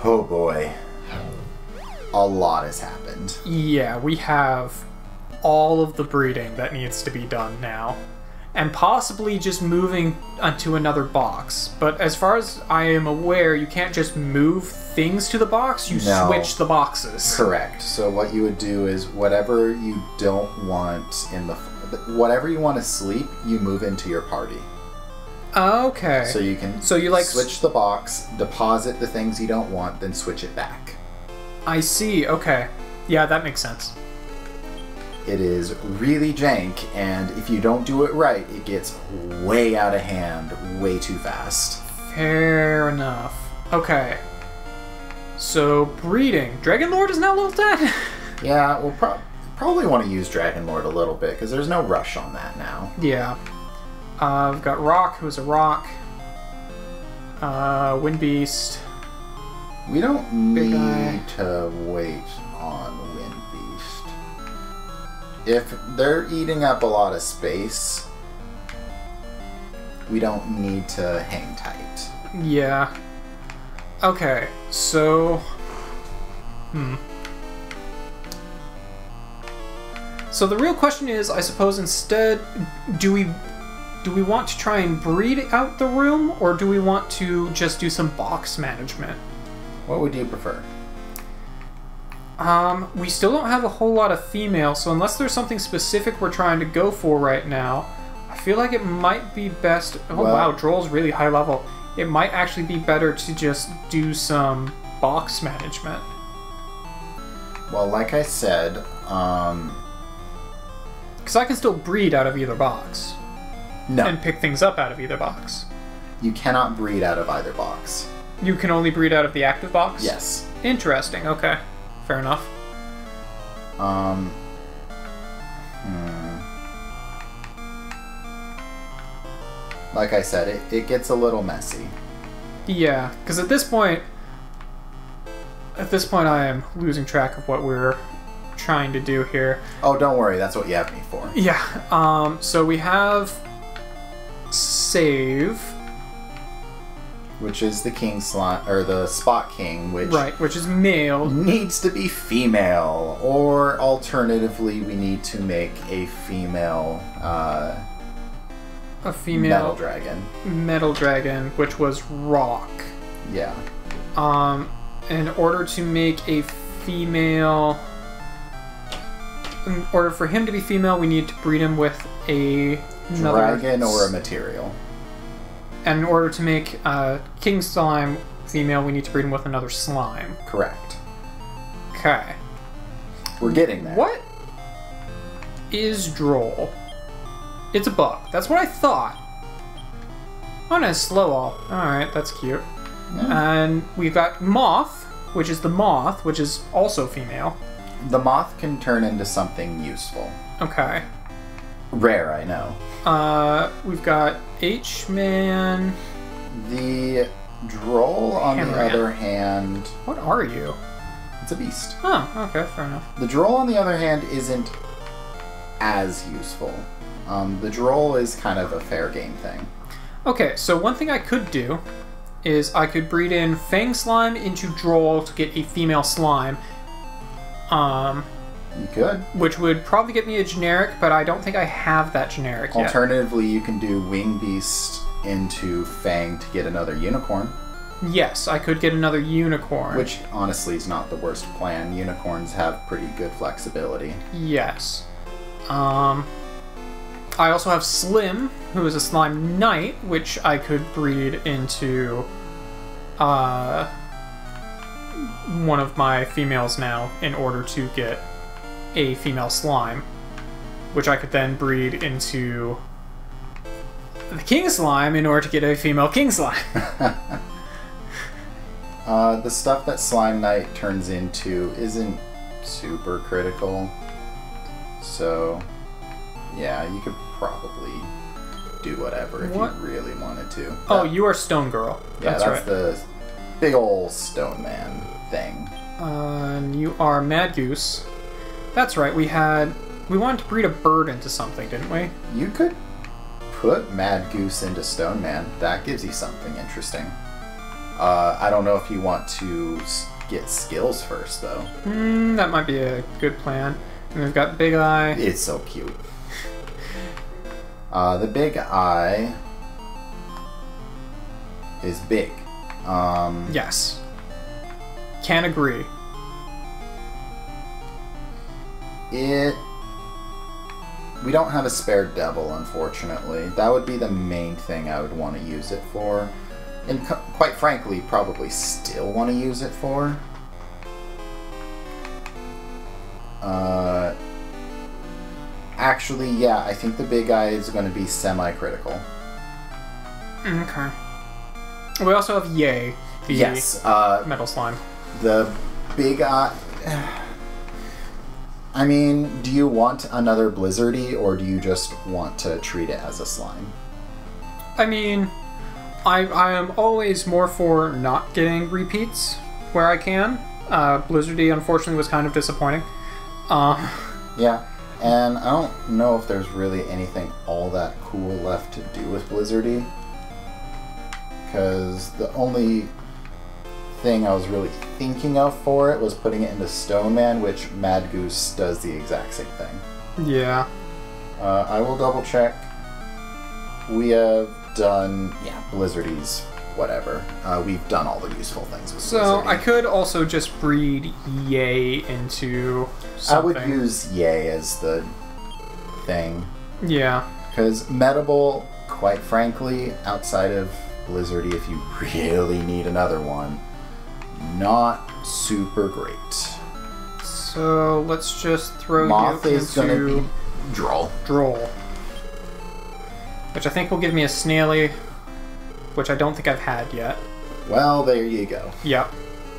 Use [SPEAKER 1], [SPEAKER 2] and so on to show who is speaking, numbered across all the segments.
[SPEAKER 1] Oh boy. A lot has happened.
[SPEAKER 2] Yeah, we have all of the breeding that needs to be done now. And possibly just moving onto another box. But as far as I am aware, you can't just move things to the box, you switch the boxes.
[SPEAKER 1] Correct. So what you would do is whatever you don't want in the... Whatever you want to sleep, you move into your party.
[SPEAKER 2] Okay.
[SPEAKER 1] So you can switch the box, deposit the things you don't want, then switch it back.
[SPEAKER 2] I see, okay. Yeah, that makes sense.
[SPEAKER 1] It is really jank, and if you don't do it right, it gets way out of hand, way too fast.
[SPEAKER 2] Fair enough. Okay. So, breeding. Dragon Lord is now level 10?
[SPEAKER 1] Yeah, we'll probably want to use Dragon Lord a little bit, because there's no rush on that now.
[SPEAKER 2] Yeah. We've got Rock, who's a rock. Wind Beast.
[SPEAKER 1] We don't need to wait on Wind Beast. If they're eating up a lot of space, we don't need to hang tight.
[SPEAKER 2] Yeah. Okay, so... So the real question is, I suppose instead, do we want to try and breed out the room, or do we want to just do some box management?
[SPEAKER 1] What would you prefer?
[SPEAKER 2] We still don't have a whole lot of females, so unless there's something specific we're trying to go for right now, I feel like it might be best... Oh wow, Droll's really high level. It might actually be better to just do some box management.
[SPEAKER 1] Well, like I said,
[SPEAKER 2] because I can still breed out of either box.
[SPEAKER 1] No.
[SPEAKER 2] And pick things up out of either box.
[SPEAKER 1] You cannot breed out of either box.
[SPEAKER 2] You can only breed out of the active box?
[SPEAKER 1] Yes.
[SPEAKER 2] Interesting, okay. Fair enough.
[SPEAKER 1] Like I said, it gets a little messy.
[SPEAKER 2] Yeah, because at this point I am losing track of what we're trying to do here.
[SPEAKER 1] Oh, don't worry, that's what you have me for.
[SPEAKER 2] Yeah, so we have save,
[SPEAKER 1] which is the king slot, or the spot king,
[SPEAKER 2] which is male,
[SPEAKER 1] needs to be female, or alternatively, we need to make a female metal dragon, which was rock. Yeah.
[SPEAKER 2] In order to make a female, in order for him to be female, we need to breed him with another
[SPEAKER 1] dragon or a material.
[SPEAKER 2] And in order to make king slime female, we need to breed him with another slime.
[SPEAKER 1] Correct.
[SPEAKER 2] Okay.
[SPEAKER 1] We're getting there.
[SPEAKER 2] What is Droll? It's a bug. That's what I thought. Oh, nice slow all. Alright, that's cute. Yeah. And we've got Moth, which is the moth, which is also female.
[SPEAKER 1] The moth can turn into something useful.
[SPEAKER 2] Okay.
[SPEAKER 1] Rare, I know.
[SPEAKER 2] We've got H-Man.
[SPEAKER 1] The Droll, on the other hand...
[SPEAKER 2] What are you?
[SPEAKER 1] It's a beast.
[SPEAKER 2] Oh, okay, fair enough.
[SPEAKER 1] The Droll, on the other hand, isn't as useful. The Droll is kind of a fair game thing.
[SPEAKER 2] Okay, so one thing I could do is I could breed in Fang Slime into Droll to get a female slime.
[SPEAKER 1] You could.
[SPEAKER 2] Which would probably get me a generic, but I don't think I have that generic yet.
[SPEAKER 1] Alternatively, you can do Wing Beast into Fang to get another unicorn.
[SPEAKER 2] Yes, I could get another unicorn.
[SPEAKER 1] Which, honestly, is not the worst plan. Unicorns have pretty good flexibility.
[SPEAKER 2] Yes. I also have Slim, who is a slime knight, which I could breed into one of my females now in order to get a female slime, which I could then breed into the king slime in order to get a female king slime.
[SPEAKER 1] The stuff that Slime Knight turns into isn't super critical, so yeah, you could probably do whatever if you really wanted to.
[SPEAKER 2] Oh, you are Stone Girl.
[SPEAKER 1] Yeah,
[SPEAKER 2] that's right.
[SPEAKER 1] The big ol' Stone Man thing.
[SPEAKER 2] You are Mad Goose. That's right, we wanted to breed a bird into something, didn't we?
[SPEAKER 1] You could put Mad Goose into Stone Man. That gives you something interesting. I don't know if you want to get skills first, though.
[SPEAKER 2] That might be a good plan. And we've got Big Eye.
[SPEAKER 1] It's so cute. The Big Eye is big.
[SPEAKER 2] Yes. Can agree.
[SPEAKER 1] We don't have a spare devil, unfortunately. That would be the main thing I would want to use it for. And quite frankly, probably still want to use it for. Actually, yeah, I think the Big Eye is going to be semi-critical.
[SPEAKER 2] Okay. We also have Yay, the
[SPEAKER 1] yes,
[SPEAKER 2] metal slime.
[SPEAKER 1] The Big Eye... I mean, do you want another Blizzardy, or do you just want to treat it as a slime?
[SPEAKER 2] I mean, I am always more for not getting repeats where I can. Blizzardy, unfortunately, was kind of disappointing.
[SPEAKER 1] Yeah, and I don't know if there's really anything all that cool left to do with Blizzardy. Because the only thing I was really thinking of for it was putting it into Stone Man, which Mad Goose does the exact same thing.
[SPEAKER 2] Yeah.
[SPEAKER 1] I will double check. We have done, yeah, Blizzardies, whatever. We've done all the useful things with
[SPEAKER 2] So
[SPEAKER 1] Blizzardy.
[SPEAKER 2] I could also just breed Yay into something.
[SPEAKER 1] I would use Yay as the thing.
[SPEAKER 2] Yeah.
[SPEAKER 1] Because Medable, quite frankly, outside of Blizzardy, if you really need another one, not super great.
[SPEAKER 2] So let's just throw
[SPEAKER 1] Moth
[SPEAKER 2] you
[SPEAKER 1] is
[SPEAKER 2] into
[SPEAKER 1] going to be Droll.
[SPEAKER 2] Droll. Which I think will give me a Snaily, which I don't think I've had yet.
[SPEAKER 1] Well, there you go.
[SPEAKER 2] Yep.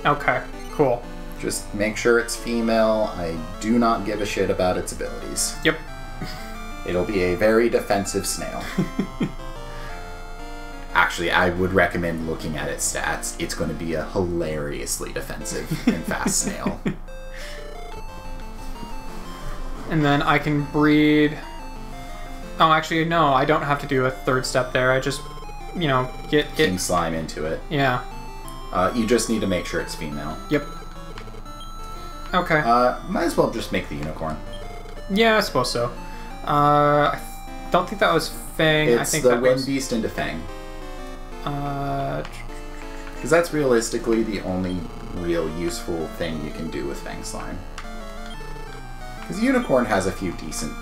[SPEAKER 2] Okay, cool.
[SPEAKER 1] Just make sure it's female. I do not give a shit about its abilities.
[SPEAKER 2] Yep.
[SPEAKER 1] It'll be a very defensive snail. Actually, I would recommend looking at its stats. It's going to be a hilariously defensive and fast snail.
[SPEAKER 2] And then I can breed... Oh, actually, no, I don't have to do a third step there. I just, you know, get...
[SPEAKER 1] King Slime into it.
[SPEAKER 2] Yeah.
[SPEAKER 1] You just need to make sure it's female.
[SPEAKER 2] Yep. Okay.
[SPEAKER 1] Might as well just make the unicorn.
[SPEAKER 2] Yeah, I suppose so. I don't think that was Fang.
[SPEAKER 1] It's
[SPEAKER 2] I think
[SPEAKER 1] the
[SPEAKER 2] that
[SPEAKER 1] Wind
[SPEAKER 2] was...
[SPEAKER 1] Beast into Fang. Because that's realistically the only real useful thing you can do with Fang Slime. Because Unicorn has a few decent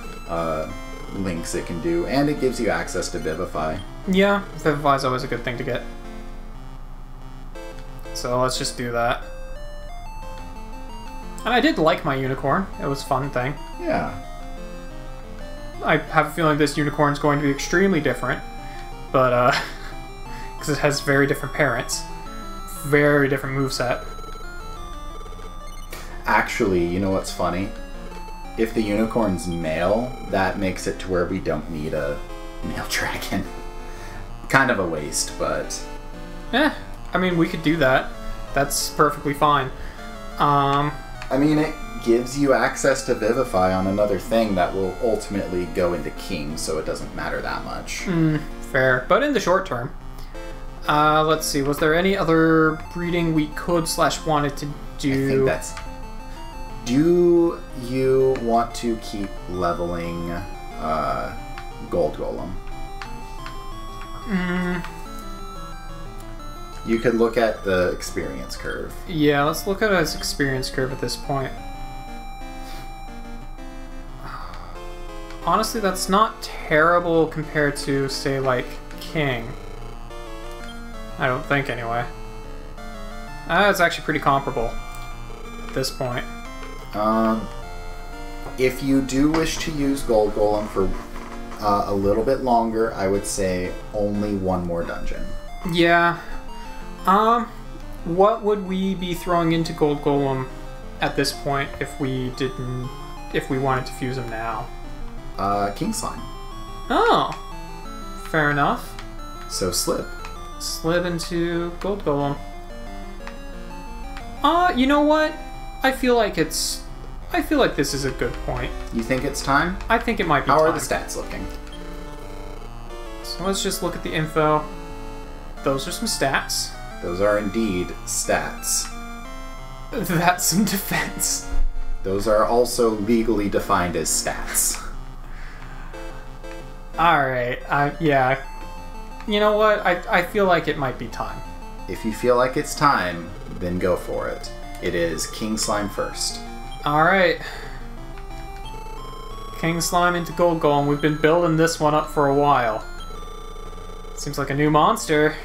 [SPEAKER 1] links it can do, and it gives you access to Vivify.
[SPEAKER 2] Yeah, Vivify is always a good thing to get. So let's just do that. And I did like my Unicorn. It was a fun thing.
[SPEAKER 1] Yeah.
[SPEAKER 2] I have a feeling this Unicorn is going to be extremely different, but because it has very different parents, very different moveset.
[SPEAKER 1] Actually, you know what's funny? If the unicorn's male, that makes it to where we don't need a male dragon. Kind of a waste, but...
[SPEAKER 2] I mean, we could do that. That's perfectly fine.
[SPEAKER 1] I mean, it gives you access to Vivify on another thing that will ultimately go into King, so it doesn't matter that much.
[SPEAKER 2] Fair. But in the short term. Let's see, was there any other breeding we could / wanted to do?
[SPEAKER 1] I think that's... Do you want to keep leveling Gold Golem? You could look at the experience curve.
[SPEAKER 2] Yeah, let's look at his experience curve at this point. Honestly, that's not terrible compared to, say, like, King. I don't think, anyway. It's actually pretty comparable at this point.
[SPEAKER 1] If you do wish to use Gold Golem for a little bit longer, I would say only one more dungeon.
[SPEAKER 2] Yeah. What would we be throwing into Gold Golem at this point if we wanted to fuse him now?
[SPEAKER 1] King Slime.
[SPEAKER 2] Oh, fair enough.
[SPEAKER 1] So Slip.
[SPEAKER 2] Slid into Gold Golem. You know what? I feel like this is a good point.
[SPEAKER 1] You think it's time?
[SPEAKER 2] I think it might be
[SPEAKER 1] How
[SPEAKER 2] time.
[SPEAKER 1] are the stats looking?
[SPEAKER 2] So let's just look at the info. Those are some stats.
[SPEAKER 1] Those are indeed stats.
[SPEAKER 2] That's some defense.
[SPEAKER 1] Those are also legally defined as stats.
[SPEAKER 2] Alright, yeah. You know what? I feel like it might be time.
[SPEAKER 1] If you feel like it's time, then go for it. It is King Slime first.
[SPEAKER 2] Alright. King Slime into Gold Golem. We've been building this one up for a while. Seems like a new monster.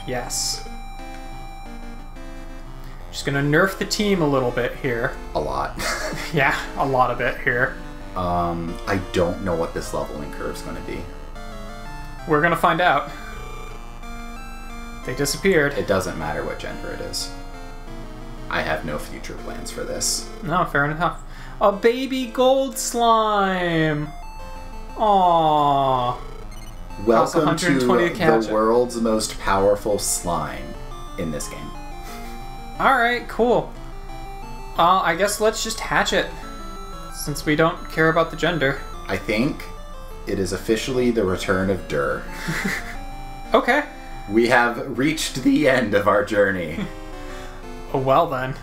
[SPEAKER 2] Yes. Just gonna nerf the team a little bit here.
[SPEAKER 1] A lot.
[SPEAKER 2] Yeah, a lot of it here.
[SPEAKER 1] I don't know what this leveling curve's gonna be.
[SPEAKER 2] We're gonna find out. They disappeared.
[SPEAKER 1] It doesn't matter what gender it is. I have no future plans for this.
[SPEAKER 2] No, fair enough. A baby gold slime! Aww.
[SPEAKER 1] Welcome to
[SPEAKER 2] the
[SPEAKER 1] world's most powerful slime in this game.
[SPEAKER 2] Alright, cool. I guess let's just hatch it, since we don't care about the gender.
[SPEAKER 1] I think it is officially the return of Dur.
[SPEAKER 2] Okay.
[SPEAKER 1] We have reached the end of our journey.
[SPEAKER 2] Oh, well then.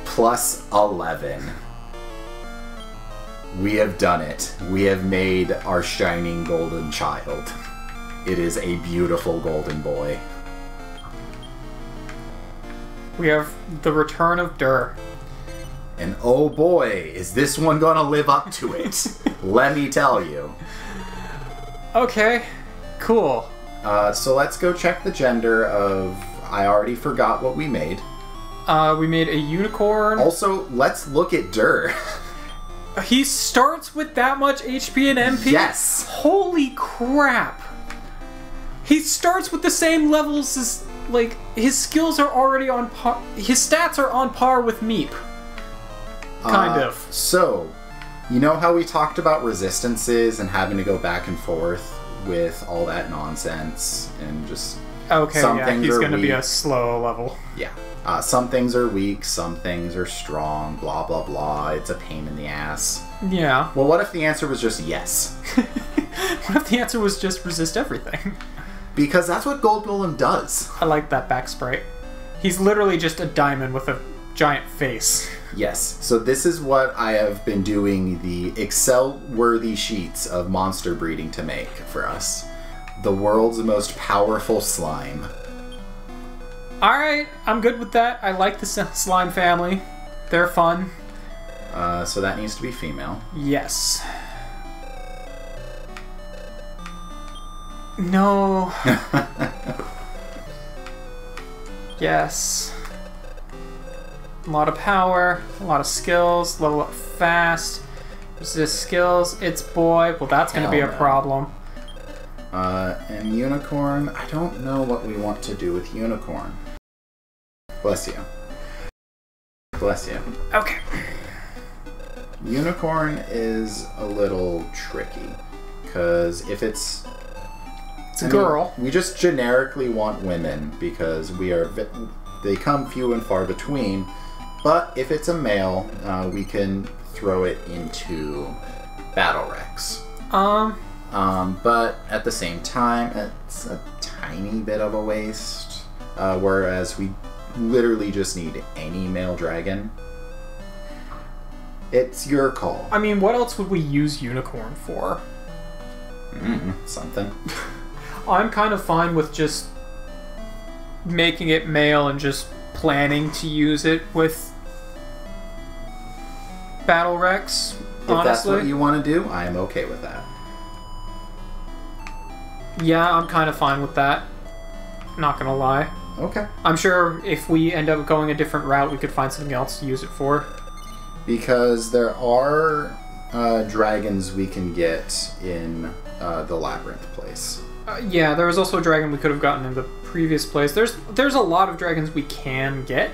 [SPEAKER 1] Plus 11. We have done it. We have made our shining golden child. It is a beautiful golden boy.
[SPEAKER 2] We have the return of Dur.
[SPEAKER 1] And oh boy, is this one gonna live up to it. Let me tell you.
[SPEAKER 2] Okay, cool.
[SPEAKER 1] So let's go check the gender of... I already forgot what we made.
[SPEAKER 2] We made a unicorn.
[SPEAKER 1] Also, let's look at Dur.
[SPEAKER 2] He starts with that much HP and MP?
[SPEAKER 1] Yes!
[SPEAKER 2] Holy crap! He starts with the same levels as... Like, his skills are already on par... His stats are on par with Meep. Kind of.
[SPEAKER 1] So, you know how we talked about resistances and having to go back and forth with all that nonsense and just...
[SPEAKER 2] Okay,
[SPEAKER 1] some
[SPEAKER 2] yeah,
[SPEAKER 1] things
[SPEAKER 2] he's
[SPEAKER 1] are
[SPEAKER 2] gonna be
[SPEAKER 1] weak.
[SPEAKER 2] a slow level.
[SPEAKER 1] Yeah. Some things are weak, some things are strong, blah blah blah. It's a pain in the ass.
[SPEAKER 2] Yeah.
[SPEAKER 1] Well, what if the answer was just yes?
[SPEAKER 2] What if the answer was just resist everything?
[SPEAKER 1] Because that's what Gold Golem does.
[SPEAKER 2] I like that back sprite. He's literally just a diamond with a giant face.
[SPEAKER 1] Yes, so this is what I have been doing the Excel-worthy sheets of monster breeding to make for us. The world's most powerful slime.
[SPEAKER 2] Alright, I'm good with that. I like the slime family. They're fun.
[SPEAKER 1] So that needs to be female.
[SPEAKER 2] Yes. No. Yes. A lot of power, a lot of skills, level up fast. Resist skills, it's boy. Well, that's going to be a problem.
[SPEAKER 1] And unicorn, I don't know what we want to do with unicorn. Bless you. Bless you.
[SPEAKER 2] Okay.
[SPEAKER 1] Unicorn is a little tricky, because if it's...
[SPEAKER 2] It's a girl.
[SPEAKER 1] We just generically want women, because they come few and far between, but if it's a male, we can throw it into Battle Rex. But at the same time, it's a tiny bit of a waste, whereas we literally just need any male dragon. It's your call.
[SPEAKER 2] I mean, what else would we use unicorn for?
[SPEAKER 1] Something.
[SPEAKER 2] I'm kind of fine with just making it male and just planning to use it with Battle Rex, honestly.
[SPEAKER 1] If that's what you want to do, I am okay with that.
[SPEAKER 2] Yeah, I'm kind of fine with that. Not gonna lie.
[SPEAKER 1] Okay.
[SPEAKER 2] I'm sure if we end up going a different route, we could find something else to use it for.
[SPEAKER 1] Because there are dragons we can get in the Labyrinth place.
[SPEAKER 2] Yeah, there was also a dragon we could have gotten in the previous place. There's a lot of dragons we can get.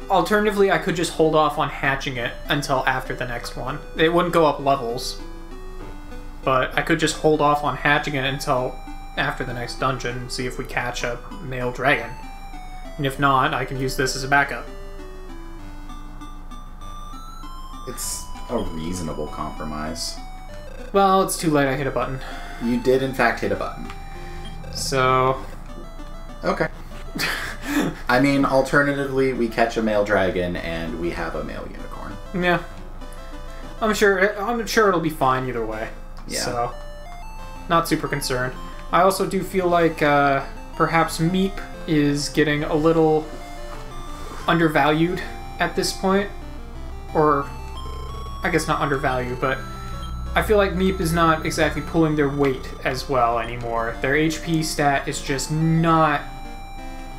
[SPEAKER 2] Alternatively, I could just hold off on hatching it until after the next one. It wouldn't go up levels. But I could just hold off on hatching it until after the next dungeon and see if we catch a male dragon. And if not, I can use this as a backup.
[SPEAKER 1] It's a reasonable compromise.
[SPEAKER 2] Well, it's too late. I hit a button.
[SPEAKER 1] You did, in fact, hit a button.
[SPEAKER 2] So...
[SPEAKER 1] Okay. I mean, alternatively, we catch a male dragon and we have a male unicorn.
[SPEAKER 2] Yeah. I'm sure it'll be fine either way.
[SPEAKER 1] Yeah.
[SPEAKER 2] So, not super concerned. I also do feel like perhaps Meep is getting a little undervalued at this point. Or, I guess not undervalued, but I feel like Meep is not exactly pulling their weight as well anymore. Their HP stat is just not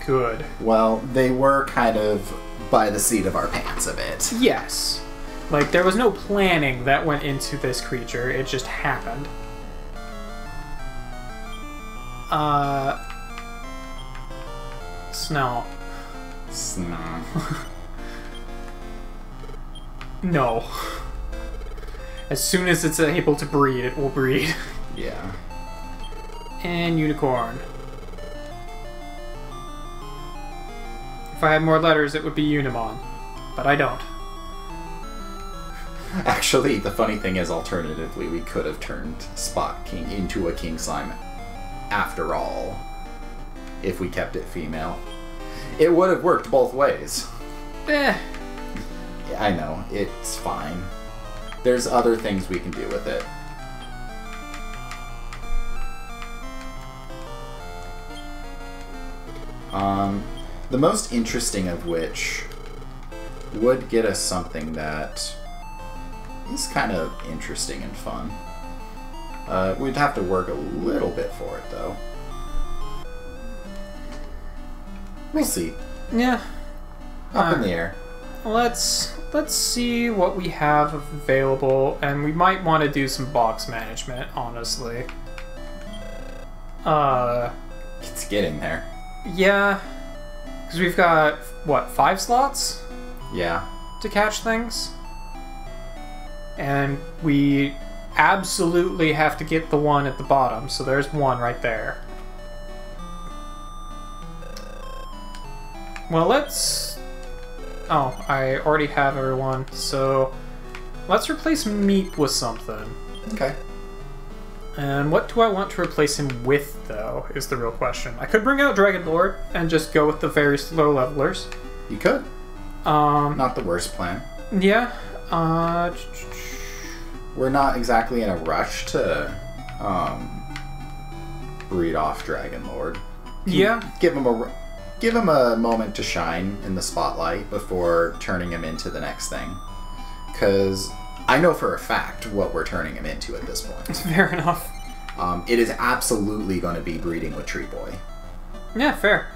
[SPEAKER 2] good.
[SPEAKER 1] Well, they were kind of by the seat of our pants a bit.
[SPEAKER 2] Yes. Like, there was no planning that went into this creature. It just happened. Snow.
[SPEAKER 1] Snow.
[SPEAKER 2] No. As soon as it's able to breed, it will breed.
[SPEAKER 1] Yeah.
[SPEAKER 2] And unicorn. If I had more letters, it would be Unimon. But I don't.
[SPEAKER 1] Actually, the funny thing is, alternatively, we could have turned Spot King into a King Slime after all, if we kept it female. It would have worked both ways.
[SPEAKER 2] Eh.
[SPEAKER 1] Yeah, I know. It's fine. There's other things we can do with it. The most interesting of which would get us something that is kind of interesting and fun. We'd have to work a little bit for it, though. We'll see.
[SPEAKER 2] Yeah.
[SPEAKER 1] Up in the air.
[SPEAKER 2] Let's see what we have available, and we might want to do some box management, honestly.
[SPEAKER 1] It's getting there.
[SPEAKER 2] Yeah. Because we've got, what, 5 slots?
[SPEAKER 1] Yeah.
[SPEAKER 2] To catch things? And we absolutely have to get the one at the bottom, so there's one right there. Well, let's... Oh, I already have everyone, so let's replace Meep with something.
[SPEAKER 1] Okay.
[SPEAKER 2] And what do I want to replace him with, though, is the real question. I could bring out Dragon Lord and just go with the very slow levelers.
[SPEAKER 1] You could. Not the worst plan.
[SPEAKER 2] Yeah.
[SPEAKER 1] We're not exactly in a rush to breed off Dragon Lord.
[SPEAKER 2] Yeah.
[SPEAKER 1] Give him a moment to shine in the spotlight before turning him into the next thing. Because I know for a fact what we're turning him into at this point.
[SPEAKER 2] Fair enough.
[SPEAKER 1] It is absolutely going to be breeding with Tree Boy.
[SPEAKER 2] Yeah, fair.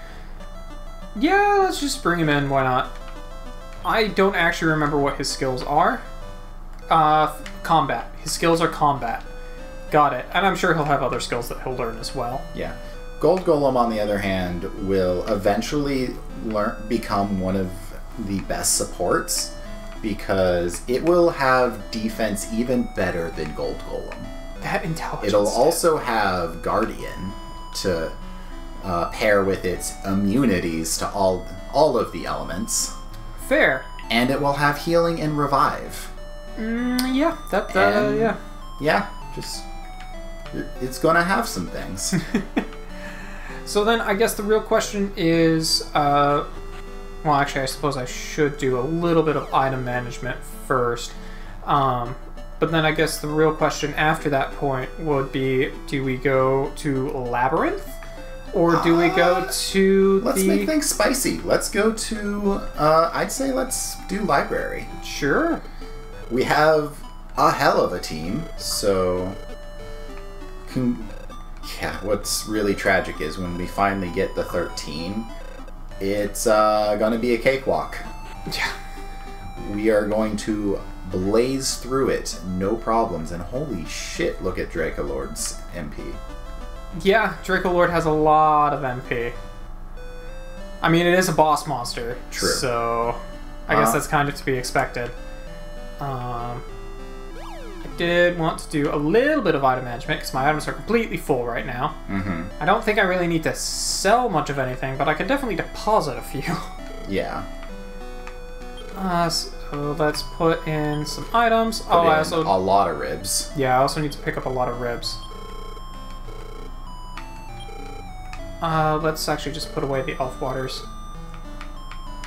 [SPEAKER 2] Yeah, let's just bring him in, why not? I don't actually remember what his skills are. Combat. His skills are combat. Got it. And I'm sure he'll have other skills that he'll learn as well.
[SPEAKER 1] Yeah. Gold Golem, on the other hand, will eventually become one of the best supports because it will have defense even better than Gold Golem.
[SPEAKER 2] That intelligence.
[SPEAKER 1] It'll also have Guardian to pair with its immunities to all of the elements.
[SPEAKER 2] Fair.
[SPEAKER 1] And it will have healing and revive.
[SPEAKER 2] Yeah. Yeah.
[SPEAKER 1] Yeah, just... It's gonna have some things.
[SPEAKER 2] So then I guess the real question is, well, actually I suppose I should do a little bit of item management first. But then I guess the real question after that point would be, do we go to Labyrinth? Or do we go to
[SPEAKER 1] Let's make things spicy. Let's go to, I'd say let's do Library.
[SPEAKER 2] Sure.
[SPEAKER 1] We have a hell of a team, so... Yeah, what's really tragic is when we finally get the 13, it's gonna be a cakewalk.
[SPEAKER 2] Yeah.
[SPEAKER 1] We are going to blaze through it, no problems, and holy shit, look at Dracolord's MP.
[SPEAKER 2] Yeah, Dracolord has a lot of MP. I mean, it is a boss monster.
[SPEAKER 1] True.
[SPEAKER 2] So, I guess that's kind of to be expected. I did want to do a little bit of item management because my items are completely full right now.
[SPEAKER 1] Mm-hmm.
[SPEAKER 2] I don't think I really need to sell much of anything, but I can definitely deposit a few.
[SPEAKER 1] Yeah.
[SPEAKER 2] So let's put in some items.
[SPEAKER 1] Put in a lot of ribs.
[SPEAKER 2] Yeah, I also need to pick up a lot of ribs. Let's actually just put away the elf waters.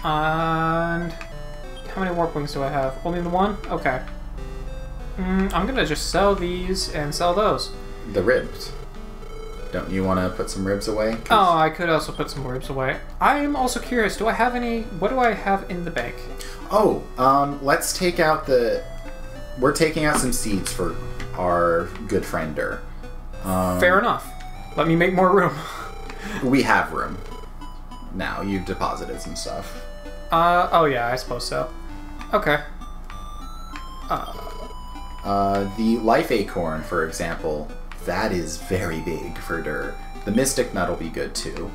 [SPEAKER 2] And how many warp wings do I have? Only the one? Okay. I'm gonna just sell these and sell those.
[SPEAKER 1] The ribs. Don't you want to put some ribs away?
[SPEAKER 2] Oh, I could also put some ribs away. I am also curious, do I have any... What do I have in the bank?
[SPEAKER 1] Oh, let's take out the... We're taking out some seeds for our good friend Dur.
[SPEAKER 2] Fair enough. Let me make more room.
[SPEAKER 1] We have room. Now, you've deposited some stuff.
[SPEAKER 2] Oh yeah, I suppose so. Okay.
[SPEAKER 1] The life acorn, for example, that is very big for Dur. The mystic nut will be good too.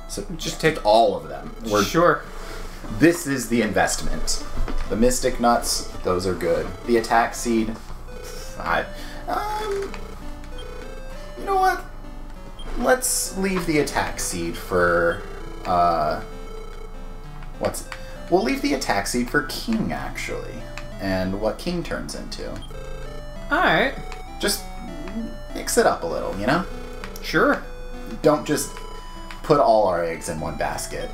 [SPEAKER 1] So just take all of them.
[SPEAKER 2] Sure.
[SPEAKER 1] This is the investment. The mystic nuts, those are good. The attack seed, you know what? Let's leave the attack seed for, we'll leave the attack seed for King, actually. And what King turns into.
[SPEAKER 2] Alright.
[SPEAKER 1] Just mix it up a little, you know?
[SPEAKER 2] Sure.
[SPEAKER 1] Don't just put all our eggs in one basket.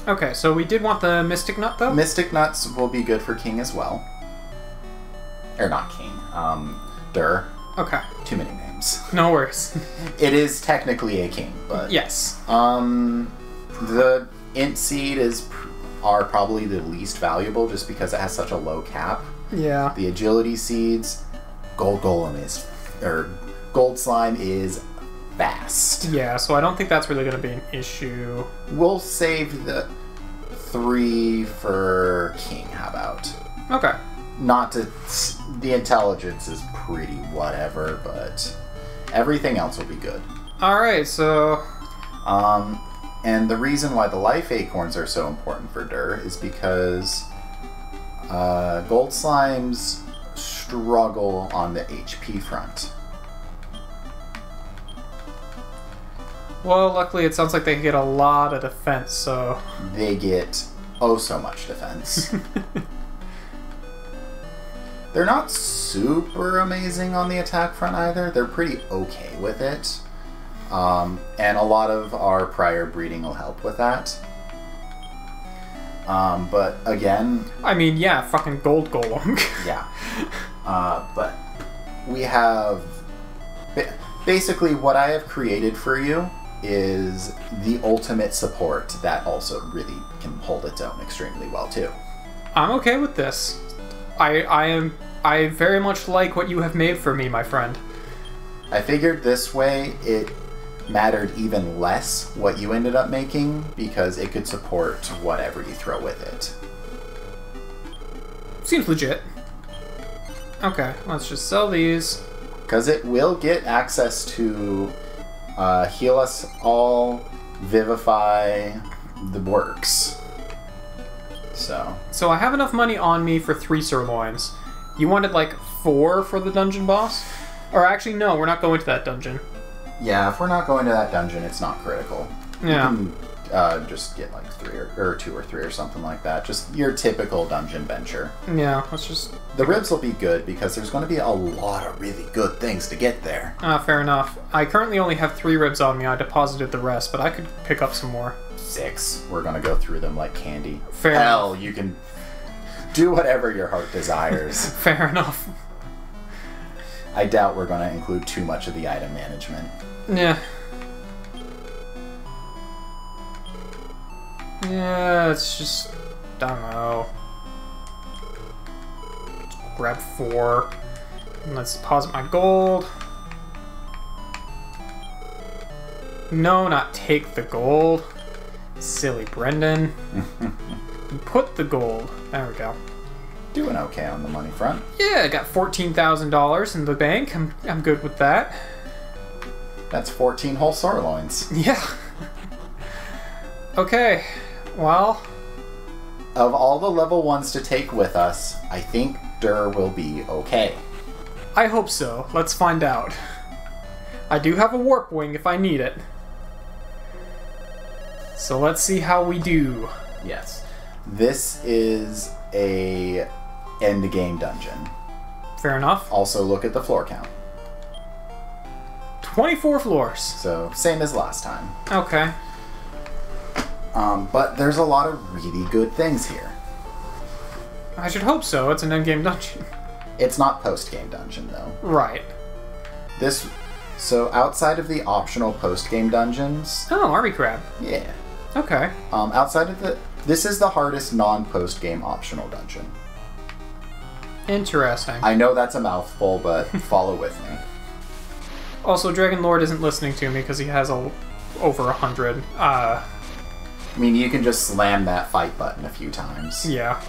[SPEAKER 2] Okay, so we did want the mystic nut, though?
[SPEAKER 1] Mystic nuts will be good for King as well. Or not King, Dur.
[SPEAKER 2] Okay.
[SPEAKER 1] Too many names.
[SPEAKER 2] No worries.
[SPEAKER 1] It is technically a king, but...
[SPEAKER 2] Yes.
[SPEAKER 1] The int seed are probably the least valuable just because it has such a low cap.
[SPEAKER 2] Yeah.
[SPEAKER 1] The agility seeds, gold slime is fast.
[SPEAKER 2] Yeah, so I don't think that's really going to be an issue.
[SPEAKER 1] We'll save the 3 for King, how about?
[SPEAKER 2] Okay.
[SPEAKER 1] The intelligence is pretty whatever, but everything else will be good.
[SPEAKER 2] Alright, so...
[SPEAKER 1] And the reason why the life acorns are so important for Dur is because gold slimes struggle on the HP front.
[SPEAKER 2] Well, luckily it sounds like they get a lot of defense, so...
[SPEAKER 1] They get so much defense. They're not super amazing on the attack front either. They're pretty okay with it. And a lot of our prior breeding will help with that. But again...
[SPEAKER 2] I mean, yeah, fucking gold golem.
[SPEAKER 1] Yeah. But we have... Basically, what I have created for you is the ultimate support that also really can hold its own extremely well, too.
[SPEAKER 2] I'm okay with this. I very much like what you have made for me, my friend.
[SPEAKER 1] I figured this way it mattered even less what you ended up making because it could support whatever you throw with it.
[SPEAKER 2] Seems legit. Okay, let's just sell these.
[SPEAKER 1] Because it will get access to heal us all, vivify, the works.
[SPEAKER 2] So I have enough money on me for 3 sirloins. You wanted like 4 for the dungeon boss? Or actually, no, we're not going to that dungeon.
[SPEAKER 1] Yeah, if we're not going to that dungeon, it's not critical.
[SPEAKER 2] Yeah.
[SPEAKER 1] You can just get like 3 or 2 or 3 or something like that. Just your typical dungeon venture.
[SPEAKER 2] Yeah, let's just...
[SPEAKER 1] The ribs will be good because there's going to be a lot of really good things to get there.
[SPEAKER 2] Fair enough. I currently only have 3 ribs on me. I deposited the rest, but I could pick up some more.
[SPEAKER 1] 6. We're going to go through them like candy.
[SPEAKER 2] Fair
[SPEAKER 1] Hell,
[SPEAKER 2] enough.
[SPEAKER 1] You can do whatever your heart desires.
[SPEAKER 2] Fair enough.
[SPEAKER 1] I doubt we're going to include too much of the item management.
[SPEAKER 2] Yeah. Yeah, it's just... I don't know. Let's grab 4. And let's deposit my gold. No, not take the gold. Silly Brenden. Put the gold. There we go.
[SPEAKER 1] Doing okay on the money front.
[SPEAKER 2] Yeah, I got $14,000 in the bank. I'm good with that.
[SPEAKER 1] That's 14 whole sirloins.
[SPEAKER 2] Yeah. Okay, well...
[SPEAKER 1] Of all the level 1s to take with us, I think Dur will be okay.
[SPEAKER 2] I hope so. Let's find out. I do have a warp wing if I need it. So let's see how we do.
[SPEAKER 1] Yes. This is a end game dungeon.
[SPEAKER 2] Fair enough.
[SPEAKER 1] Also, look at the floor count.
[SPEAKER 2] 24 floors.
[SPEAKER 1] So, same as last time.
[SPEAKER 2] Okay.
[SPEAKER 1] But there's a lot of really good things here.
[SPEAKER 2] I should hope so. It's an endgame dungeon.
[SPEAKER 1] It's not post-game dungeon, though.
[SPEAKER 2] Right.
[SPEAKER 1] So outside of the optional post-game dungeons...
[SPEAKER 2] Oh, army crab.
[SPEAKER 1] Yeah.
[SPEAKER 2] Okay.
[SPEAKER 1] Outside of this is the hardest non-post-game optional dungeon.
[SPEAKER 2] Interesting.
[SPEAKER 1] I know that's a mouthful, but follow with me.
[SPEAKER 2] Also, Dragon Lord isn't listening to me because he has over 100.
[SPEAKER 1] I mean, you can just slam that fight button a few times.
[SPEAKER 2] Yeah.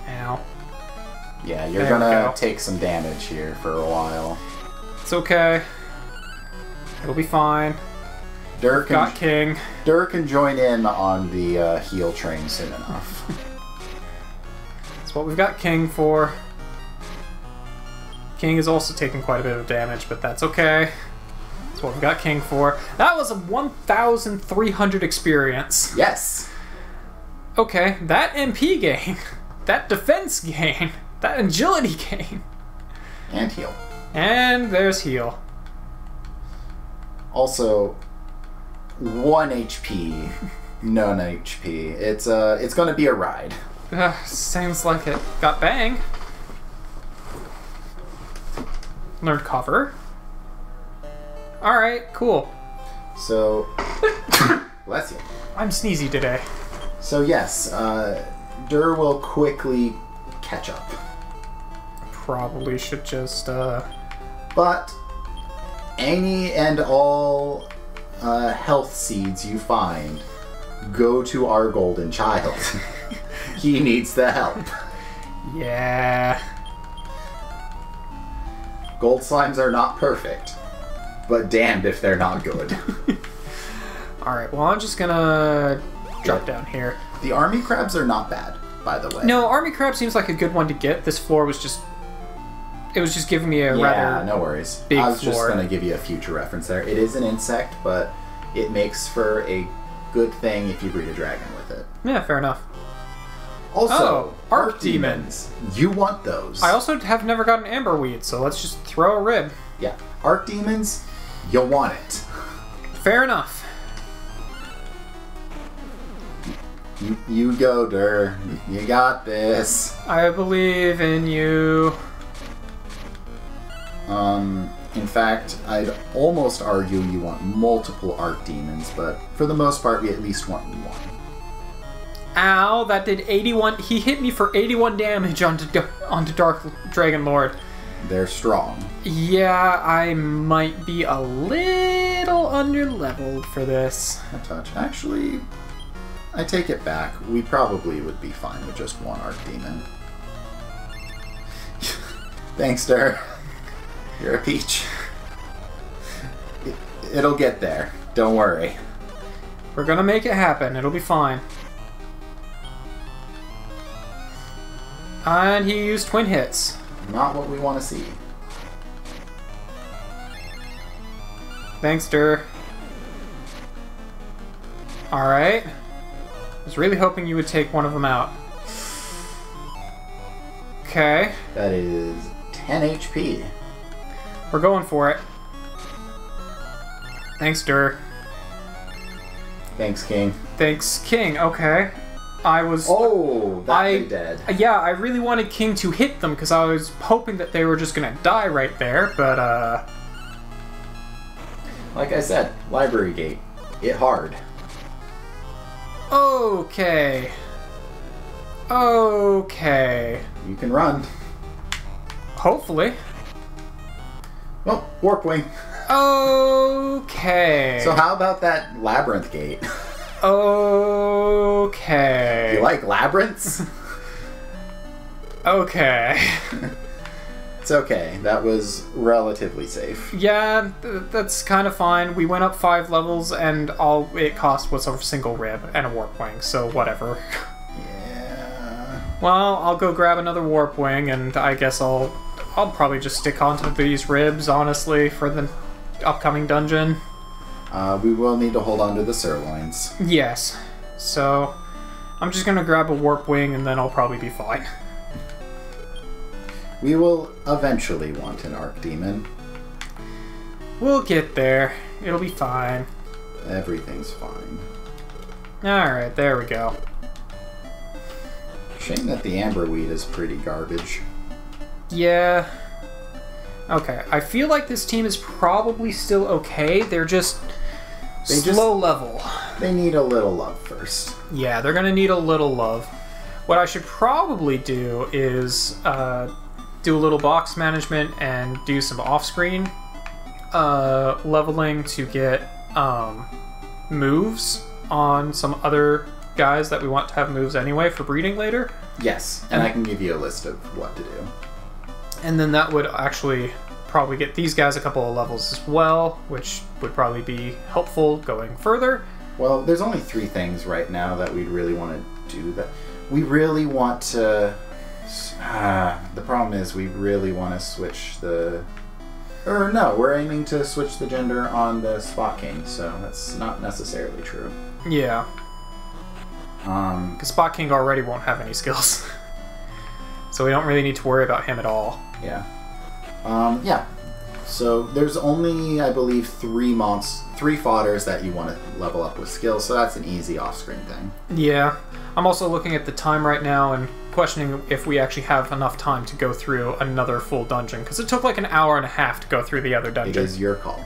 [SPEAKER 2] Ow.
[SPEAKER 1] Yeah, you're
[SPEAKER 2] There we
[SPEAKER 1] gonna
[SPEAKER 2] go.
[SPEAKER 1] take some damage here for a while.
[SPEAKER 2] It's okay. It'll be fine.
[SPEAKER 1] Dirk
[SPEAKER 2] Got King.
[SPEAKER 1] can join in on the heal train soon enough.
[SPEAKER 2] That's what we've got King for. King is also taking quite a bit of damage, but that's okay. That's what we've got King for. That was a 1,300 experience.
[SPEAKER 1] Yes!
[SPEAKER 2] Okay, that MP gain, that defense gain, that agility gain.
[SPEAKER 1] And heal.
[SPEAKER 2] And there's heal.
[SPEAKER 1] Also, 1 HP, none HP. It's gonna be a ride.
[SPEAKER 2] Seems like it. Got bang. Learned cover. Alright, cool.
[SPEAKER 1] So, bless you.
[SPEAKER 2] I'm sneezy today.
[SPEAKER 1] So yes, Dur will quickly catch up.
[SPEAKER 2] Probably should just,
[SPEAKER 1] But any and all health seeds you find, go to our golden child. He needs the help.
[SPEAKER 2] Yeah.
[SPEAKER 1] Gold slimes are not perfect, but damned if they're not good.
[SPEAKER 2] Alright, well, I'm just gonna drop down here.
[SPEAKER 1] The army crabs are not bad, by the way.
[SPEAKER 2] No, army crab seems like a good one to get. This floor was just... It was just giving me a
[SPEAKER 1] Yeah,
[SPEAKER 2] rather...
[SPEAKER 1] no worries.
[SPEAKER 2] big
[SPEAKER 1] I was just
[SPEAKER 2] floor.
[SPEAKER 1] going to give you a future reference there. It is an insect, but it makes for a good thing if you breed a dragon with it.
[SPEAKER 2] Yeah, fair enough.
[SPEAKER 1] Also,
[SPEAKER 2] Oh, arc
[SPEAKER 1] demons. You want those.
[SPEAKER 2] I also have never gotten amber weed, so let's just throw a rib.
[SPEAKER 1] Yeah, arc demons, you'll want it.
[SPEAKER 2] Fair enough.
[SPEAKER 1] You go, Dur. You got this.
[SPEAKER 2] I believe in you.
[SPEAKER 1] In fact, I'd almost argue you want multiple arc demons, but for the most part, we at least want one.
[SPEAKER 2] Ow, that did 81... He hit me for 81 damage onto Dark Dragon Lord.
[SPEAKER 1] They're strong.
[SPEAKER 2] Yeah, I might be a little under-leveled for this.
[SPEAKER 1] A touch. Actually, I take it back. We probably would be fine with just one arc demon. Thanks, Dur. You're a peach. It'll get there. Don't worry.
[SPEAKER 2] We're gonna make it happen. It'll be fine. And he used twin hits.
[SPEAKER 1] Not what we want to see.
[SPEAKER 2] Thanks, Dur. Alright. I was really hoping you would take one of them out. Okay.
[SPEAKER 1] That is 10 HP.
[SPEAKER 2] We're going for it. Thanks, Dur.
[SPEAKER 1] Thanks, King.
[SPEAKER 2] Thanks, King. Okay. I was...
[SPEAKER 1] Oh, that's dead.
[SPEAKER 2] Yeah, I really wanted King to hit them because I was hoping that they were just gonna die right there, but,
[SPEAKER 1] Like I said, library gate. Hit hard.
[SPEAKER 2] Okay. Okay.
[SPEAKER 1] You can run.
[SPEAKER 2] Hopefully.
[SPEAKER 1] Oh, warp wing.
[SPEAKER 2] Okay.
[SPEAKER 1] So how about that labyrinth gate?
[SPEAKER 2] Okay.
[SPEAKER 1] You like labyrinths?
[SPEAKER 2] Okay.
[SPEAKER 1] It's okay. That was relatively safe.
[SPEAKER 2] Yeah, that's kind of fine. We went up 5 levels, and all it cost was a single rib and a warp wing, so whatever.
[SPEAKER 1] Yeah.
[SPEAKER 2] Well, I'll go grab another warp wing, and I guess I'll probably just stick onto these ribs, honestly, for the upcoming dungeon.
[SPEAKER 1] We will need to hold on to the sirloins.
[SPEAKER 2] Yes. So, I'm just gonna grab a warp wing and then I'll probably be fine.
[SPEAKER 1] We will eventually want an archdemon.
[SPEAKER 2] We'll get there. It'll be fine.
[SPEAKER 1] Everything's fine.
[SPEAKER 2] Alright, there we go.
[SPEAKER 1] Shame that the amberweed is pretty garbage.
[SPEAKER 2] Yeah. Okay, I feel like this team is probably still okay. They're just slow level.
[SPEAKER 1] They need a little love first.
[SPEAKER 2] Yeah, they're gonna need a little love. What I should probably do is do a little box management and do some off-screen leveling to get moves on some other guys that we want to have moves anyway for breeding later.
[SPEAKER 1] Yes, and I can give you a list of what to do.
[SPEAKER 2] And then that would actually probably get these guys a couple of levels as well, which would probably be helpful going further.
[SPEAKER 1] Well, there's only 3 things right now that we'd really want to do. That we really want to... the problem is we really want to switch the... Or no, we're aiming to switch the gender on the Spot King, so that's not necessarily true.
[SPEAKER 2] Yeah. Because Spot King already won't have any skills. So we don't really need to worry about him at all.
[SPEAKER 1] Yeah. Yeah. So there's only, I believe, 3 fodders that you want to level up with skills, so that's an easy off-screen thing.
[SPEAKER 2] Yeah. I'm also looking at the time right now and questioning if we actually have enough time to go through another full dungeon, because it took like an hour and a half to go through the other dungeon.
[SPEAKER 1] It is your call.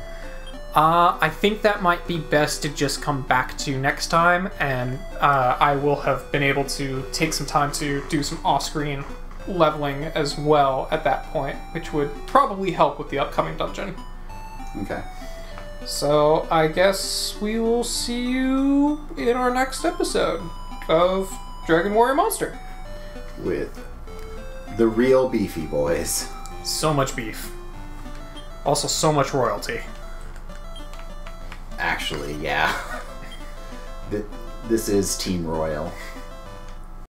[SPEAKER 2] I think that might be best to just come back to next time, and I will have been able to take some time to do some off-screen leveling as well at that point, which would probably help with the upcoming dungeon.
[SPEAKER 1] Okay.
[SPEAKER 2] So I guess we will see you in our next episode of Dragon Warrior Monster.
[SPEAKER 1] With the real beefy boys.
[SPEAKER 2] So much beef. Also so much royalty.
[SPEAKER 1] Actually, yeah. This is Team Royal.